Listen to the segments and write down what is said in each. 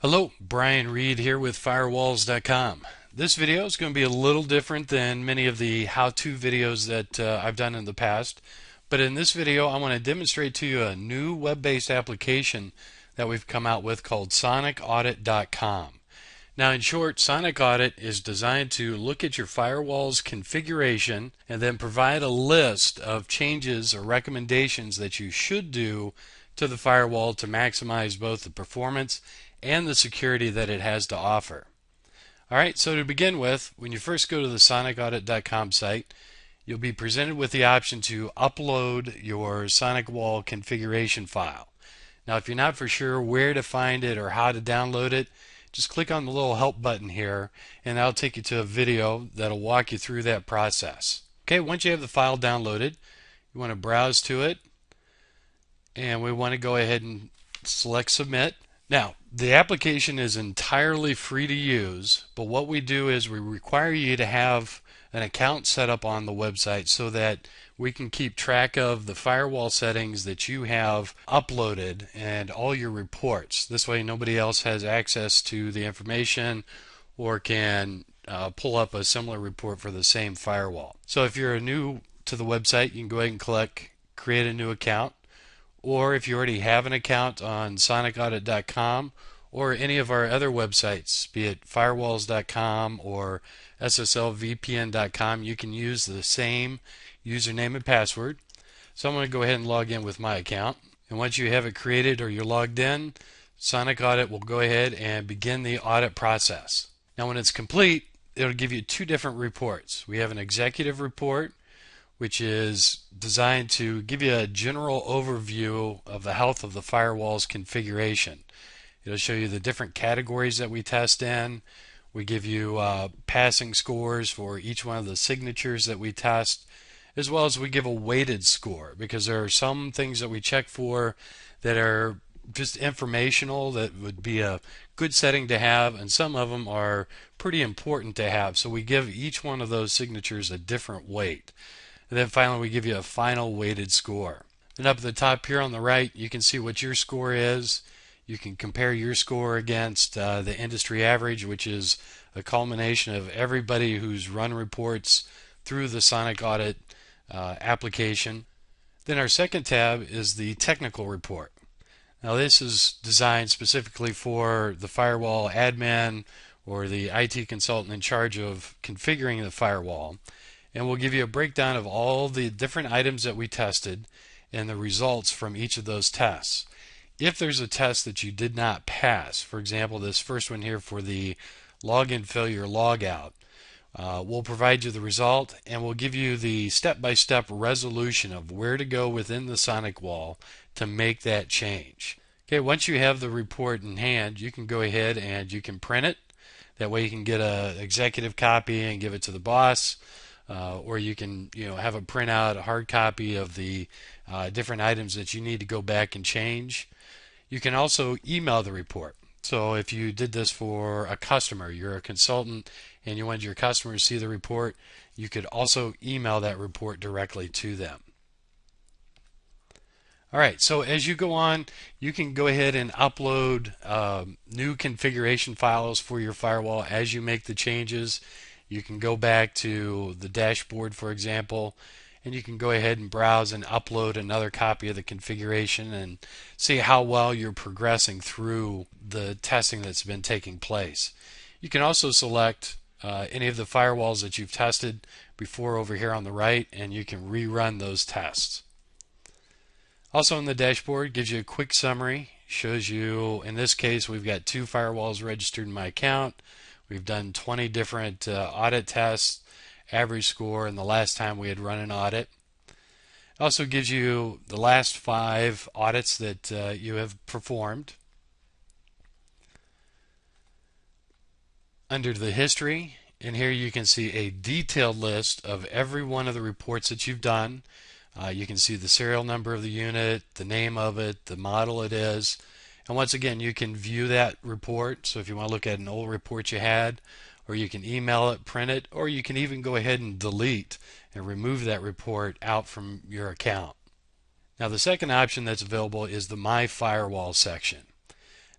Hello, Brian Reed here with Firewalls.com. This video is going to be a little different than many of the how-to videos that I've done in the past, but in this video I want to demonstrate to you a new web-based application that we've come out with called SonicAudit.com. Now, in short, SonicAudit is designed to look at your firewall's configuration and then provide a list of changes or recommendations that you should do to the firewall to maximize both the performance and the security that it has to offer. Alright, so to begin with, when you first go to the SonicAudit.com site, you'll be presented with the option to upload your SonicWall configuration file. Now, if you're not for sure where to find it or how to download it, just click on the little help button here and that'll take you to a video that'll walk you through that process. Okay, once you have the file downloaded, you want to browse to it and we want to go ahead and select submit. Now, the application is entirely free to use, but what we do is we require you to have an account set up on the website so that we can keep track of the firewall settings that you have uploaded and all your reports. This way nobody else has access to the information or can pull up a similar report for the same firewall. So if you're new to the website, you can go ahead and click create a new account. Or if you already have an account on SonicAudit.com or any of our other websites, be it Firewalls.com or SSLVPN.com, you can use the same username and password. So I'm going to go ahead and log in with my account. And once you have it created or you're logged in, SonicAudit will go ahead and begin the audit process. Now when it's complete, it'll give you two different reports. We have an executive report, which is designed to give you a general overview of the health of the firewall's configuration. It'll show you the different categories that we test in. We give you passing scores for each one of the signatures that we test, as well as we give a weighted score because there are some things that we check for that are just informational that would be a good setting to have, and some of them are pretty important to have. So we give each one of those signatures a different weight. And then finally we give you a final weighted score. Then up at the top here on the right, you can see what your score is. You can compare your score against the industry average, which is a culmination of everybody who's run reports through the SonicAudit application. Then our second tab is the technical report. Now this is designed specifically for the firewall admin or the IT consultant in charge of configuring the firewall. And we'll give you a breakdown of all the different items that we tested and the results from each of those tests. If there's a test that you did not pass, for example this first one here for the login failure logout, we'll provide you the result and we'll give you the step-by-step resolution of where to go within the SonicWall to make that change. Okay, once you have the report in hand, you can go ahead and you can print it. That way you can get an executive copy and give it to the boss. Or you can have a printout, a hard copy of the different items that you need to go back and change. You can also email the report. So if you did this for a customer, you're a consultant and you want your customers to see the report, you could also email that report directly to them. Alright, so as you go on, you can go ahead and upload new configuration files for your firewall as you make the changes. You can go back to the dashboard, for example, and you can go ahead and browse and upload another copy of the configuration and see how well you're progressing through the testing that's been taking place. You can also select any of the firewalls that you've tested before over here on the right, and you can rerun those tests. Also in the dashboard, gives you a quick summary, shows you, in this case, we've got 2 firewalls registered in my account. We've done 20 different audit tests, average score, and the last time we had run an audit. It also gives you the last 5 audits that you have performed. Under the history, and here you can see a detailed list of every one of the reports that you've done. You can see the serial number of the unit, the name of it, the model it is. And once again, you can view that report. So if you want to look at an old report you had, or you can email it, print it, or you can even go ahead and delete and remove that report out from your account. Now the second option that's available is the My Firewall section.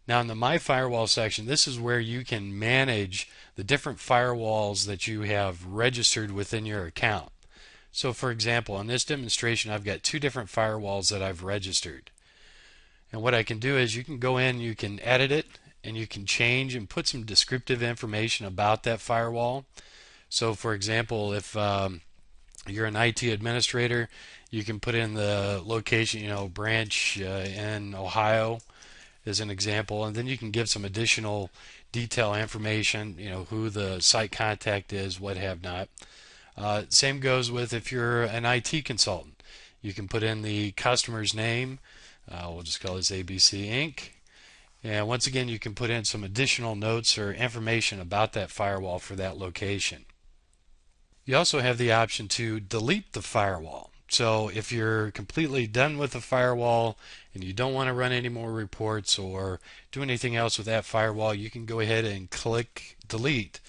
Now in the My Firewall section, this is where you can manage the different firewalls that you have registered within your account. So for example, in this demonstration I've got two different firewalls that I've registered. And what I can do is you can go in, you can edit it, and you can change and put some descriptive information about that firewall. So for example, if you're an IT administrator, you can put in the location, branch in Ohio as an example, and then you can give some additional detail information, who the site contact is, what have not. Same goes with if you're an IT consultant. You can put in the customer's name. We'll just call this ABC Inc. And once again, you can put in some additional notes or information about that firewall for that location. You also have the option to delete the firewall. So if you're completely done with the firewall and you don't want to run any more reports or do anything else with that firewall, you can go ahead and click delete,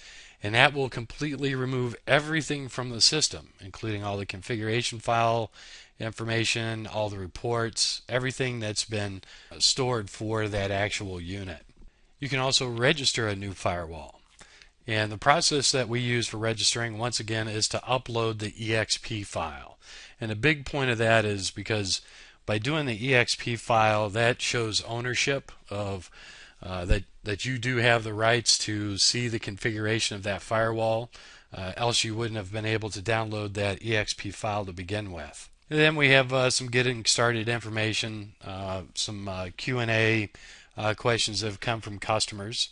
and that will completely remove everything from the system, including all the configuration file information, all the reports, everything that's been stored for that actual unit. You can also register a new firewall. And the process that we use for registering, once again, is to upload the EXP file. And a big point of that is because by doing the EXP file, that shows ownership of that you do have the rights to see the configuration of that firewall, else you wouldn't have been able to download that EXP file to begin with. And then we have some getting started information, some Q&A questions that have come from customers.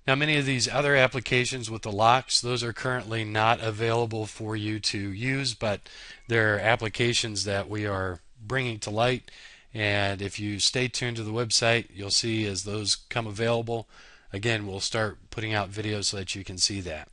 Now many of these other applications with the locks, those are currently not available for you to use, but they're applications that we are bringing to light, and if you stay tuned to the website, you'll see as those come available, again, we'll start putting out videos so that you can see that.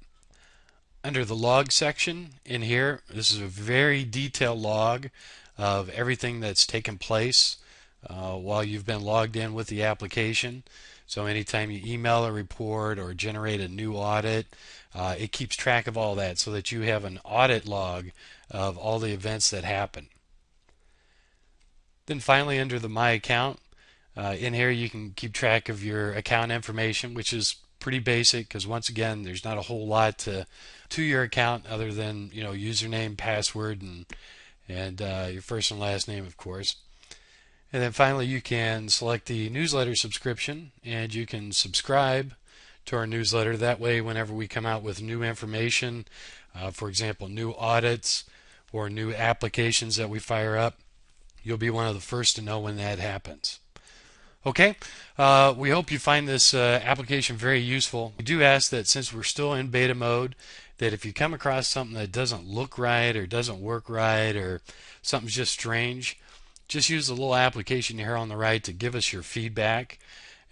Under the log section in here, this is a very detailed log of everything that's taken place while you've been logged in with the application. So anytime you email a report or generate a new audit, it keeps track of all that so that you have an audit log of all the events that happen. Then finally, under the My Account, in here you can keep track of your account information, which is pretty basic because once again there's not a whole lot to your account other than username, password, and your first and last name, of course. And then finally you can select the newsletter subscription and you can subscribe to our newsletter. That way whenever we come out with new information, for example new audits or new applications that we fire up, you'll be one of the first to know when that happens. Okay, we hope you find this application very useful. We do ask that since we're still in beta mode, that if you come across something that doesn't look right or doesn't work right or something's just strange, just use the little application here on the right to give us your feedback,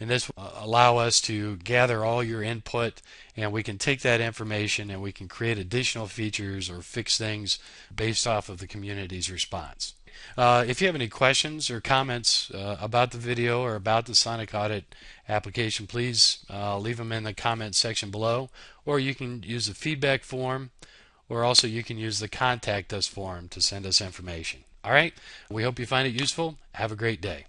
and this will allow us to gather all your input, and we can take that information and we can create additional features or fix things based off of the community's response. If you have any questions or comments about the video or about the SonicAudit application, please leave them in the comments section below, or you can use the feedback form, or also you can use the contact us form to send us information. All right, we hope you find it useful. Have a great day.